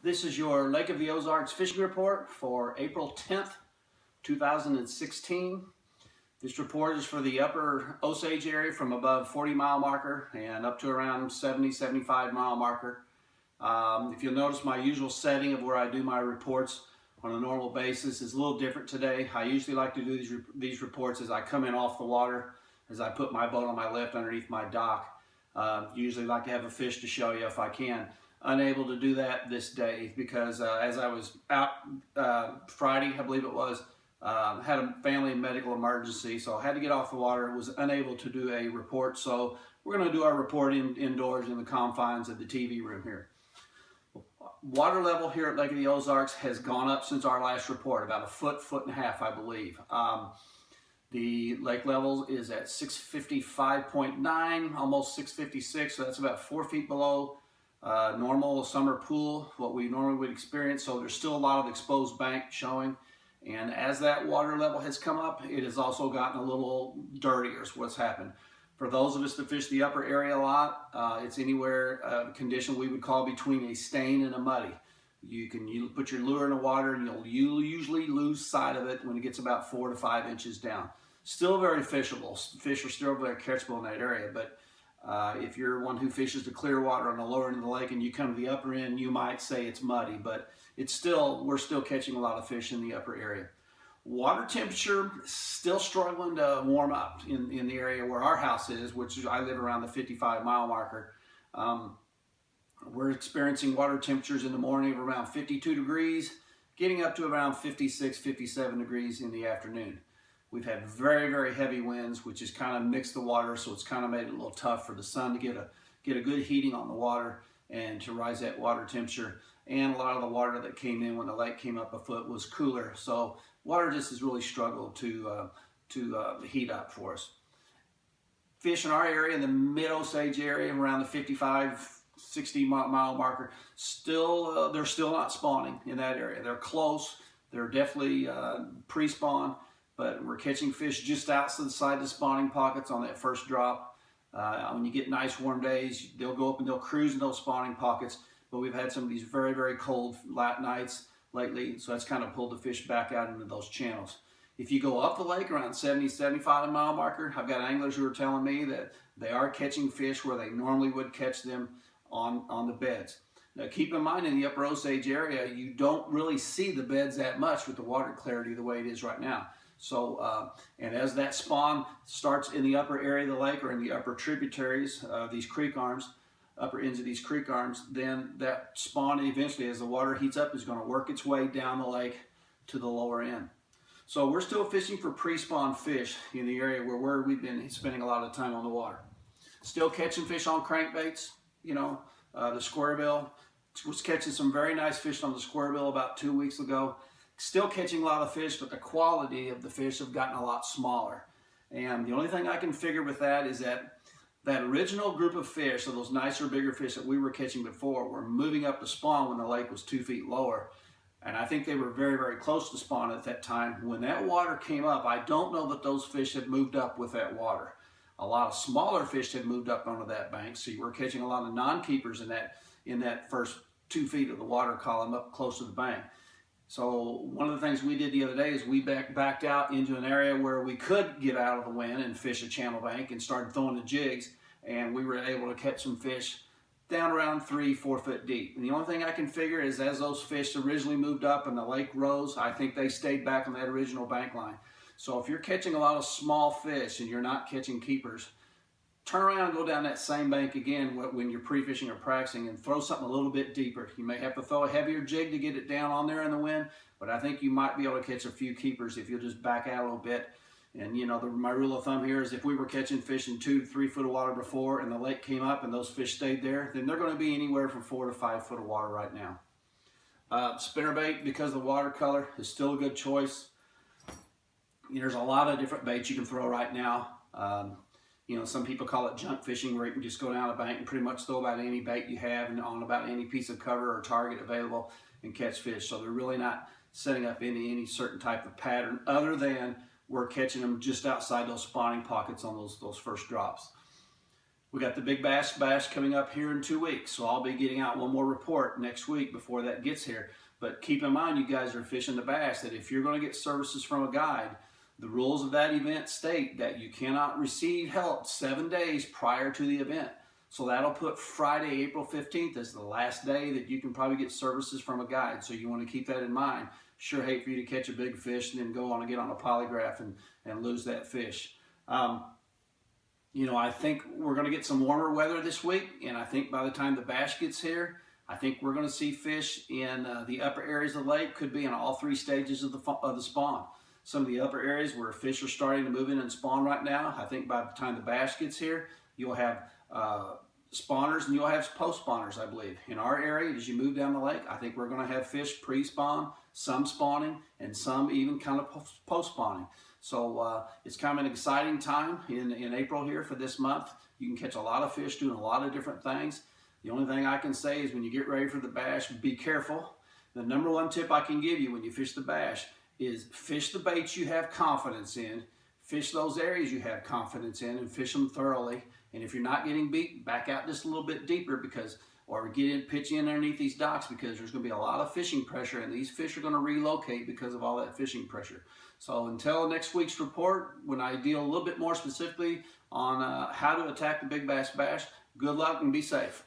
This is your Lake of the Ozarks fishing report for April 10th, 2016. This report is for the upper Osage area from above 40-mile marker and up to around 75-mile marker. If you'll notice, my usual setting of where I do my reports on a normal basis is a little different today. I usually like to do these reports as I come in off the water, as I put my boat on my left underneath my dock. Usually like to have a fish to show you if I can. Unable to do that this day because as I was out Friday, I believe it was, had a family medical emergency, so I had to get off the water, was unable to do a report. So we're going to do our report indoors in the confines of the TV room here. Water level here at Lake of the Ozarks has gone up since our last report, about a foot and a half, I believe. The lake level is at 655.9, almost 656, so that's about 4 feet below normal summer pool, what we normally would experience. So there's still a lot of exposed bank showing. And as that water level has come up, it has also gotten a little dirtier is what's happened. For those of us that fish the upper area a lot, it's anywhere condition we would call between a stain and a muddy. You put your lure in the water and you'll usually lose sight of it when it gets about 4 to 5 inches down. Still very fishable. Fish are still very catchable in that area, but if you're one who fishes the clear water on the lower end of the lake and you come to the upper end, you might say it's muddy, but we're still catching a lot of fish in the upper area. Water temperature still struggling to warm up in the area where our house is, which I live around the 55-mile marker. We're experiencing water temperatures in the morning of around 52 degrees, getting up to around 56, 57 degrees in the afternoon. We've had very, very heavy winds, which has kind of mixed the water, so it's kind of made it a little tough for the sun to get a good heating on the water and to rise that water temperature. And a lot of the water that came in when the lake came up a foot was cooler, so water just has really struggled to heat up for us. Fish in our area, in the mid-Osage area, around the 55, 60-mile marker, they're still not spawning in that area. They're close. They're definitely pre-spawn, but we're catching fish just outside the spawning pockets on that first drop. When you get nice warm days, they'll go up and they'll cruise in those spawning pockets. But we've had some of these very, very cold nights lately, so that's kind of pulled the fish back out into those channels. If you go up the lake around 70, 75-mile marker, I've got anglers who are telling me that they are catching fish where they normally would catch them on the beds. Now keep in mind, in the upper Osage area, you don't really see the beds that much with the water clarity the way it is right now. So, and as that spawn starts in the upper area of the lake or in the upper tributaries of these creek arms, upper ends of these creek arms, then that spawn eventually, as the water heats up, is going to work its way down the lake to the lower end. So we're still fishing for pre-spawn fish in the area where we've been spending a lot of time on the water. Still catching fish on crankbaits, the square bill. Was catching some very nice fish on the square bill about 2 weeks ago. Still catching a lot of fish, but the quality of the fish have gotten a lot smaller. And the only thing I can figure with that is that original group of fish, so those nicer, bigger fish that we were catching before, were moving up to spawn when the lake was 2 feet lower. And I think they were very, very close to spawn at that time. When that water came up, I don't know that those fish had moved up with that water. A lot of smaller fish had moved up onto that bank, so you were catching a lot of non-keepers in that first 2 feet of the water column up close to the bank. So one of the things we did the other day is we backed out into an area where we could get out of the wind and fish a channel bank and started throwing the jigs, and we were able to catch some fish down around 3-4 foot deep. And the only thing I can figure is as those fish originally moved up and the lake rose, I think they stayed back on that original bank line. So if you're catching a lot of small fish and you're not catching keepers, turn around and go down that same bank again when you're pre-fishing or practicing and throw something a little bit deeper. You may have to throw a heavier jig to get it down on there in the wind, but I think you might be able to catch a few keepers if you'll just back out a little bit. And my rule of thumb here is if we were catching fish in 2 to 3 foot of water before and the lake came up and those fish stayed there, then they're going to be anywhere from 4 to 5 foot of water right now. Spinnerbait, because the watercolor, is still a good choice. There's a lot of different baits you can throw right now. Some people call it junk fishing, where you can just go down a bank and pretty much throw about any bait you have and on about any piece of cover or target available and catch fish. So they're really not setting up any certain type of pattern other than we're catching them just outside those spawning pockets on those first drops. We got the Big Bass Bash coming up here in 2 weeks, so I'll be getting out one more report next week before that gets here. But keep in mind, you guys are fishing the bass, that if you're going to get services from a guide, the rules of that event state that you cannot receive help 7 days prior to the event. So that'll put Friday, April 15th as the last day that you can probably get services from a guide. So you want to keep that in mind. Sure hate for you to catch a big fish and then go on and get on a polygraph and lose that fish. You know, I think we're going to get some warmer weather this week, and I think by the time the bash gets here, I think we're going to see fish in the upper areas of the lake. Could be in all 3 stages of the spawn. Some of the upper areas where fish are starting to move in and spawn right now, I think by the time the bash gets here, you'll have spawners and you'll have post-spawners, I believe. In our area, as you move down the lake, I think we're going to have fish pre-spawn, some spawning, and some even kind of post-spawning. So it's kind of an exciting time in April here for this month. You can catch a lot of fish doing a lot of different things. The only thing I can say is when you get ready for the bash, be careful. The #1 tip I can give you when you fish the bash is fish the baits you have confidence in, fish those areas you have confidence in, and fish them thoroughly. And if you're not getting beat, back out just a little bit deeper or pitch in underneath these docks, because there's going to be a lot of fishing pressure, and these fish are going to relocate because of all that fishing pressure. So until next week's report, when I deal a little bit more specifically on how to attack the Big Bass Bash, good luck and be safe.